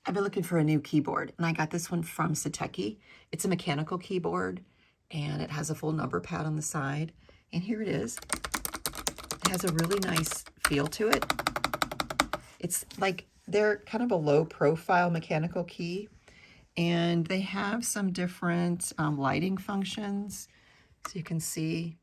I've been looking for a new keyboard, and I got this one from Satechi. It's a mechanical keyboard, and it has a full number pad on the side. And here it is. It has a really nice feel to it. It's like they're kind of a low profile mechanical key, and they have some different lighting functions. So you can see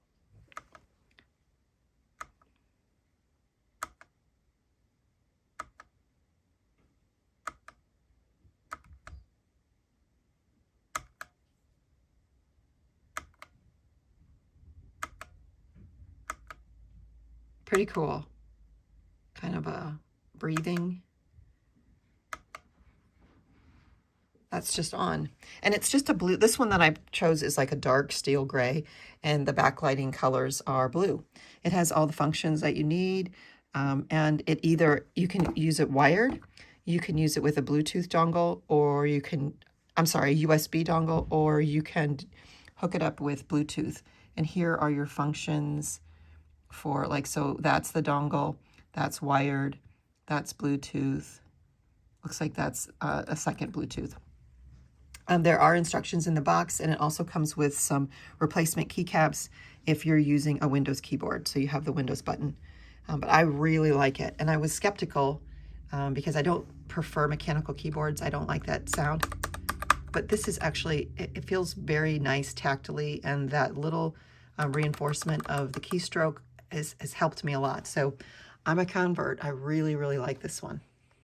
pretty cool. Kind of a breathing. That's just on. And it's just a blue. This one that I chose is like a dark steel gray, and the backlighting colors are blue. It has all the functions that you need. And it either, you can use it wired, you can use it with a Bluetooth dongle, or you can, I'm sorry, a USB dongle, or you can hook it up with Bluetooth. And here are your functions for like, so that's the dongle, that's wired, that's Bluetooth. Looks like that's a second Bluetooth. There are instructions in the box, and it also comes with some replacement keycaps if you're using a Windows keyboard. So you have the Windows button. But I really like it. And I was skeptical because I don't prefer mechanical keyboards. I don't like that sound. But this is actually, it feels very nice tactily, and that little reinforcement of the keystroke has helped me a lot. So I'm a convert. I really, really like this one.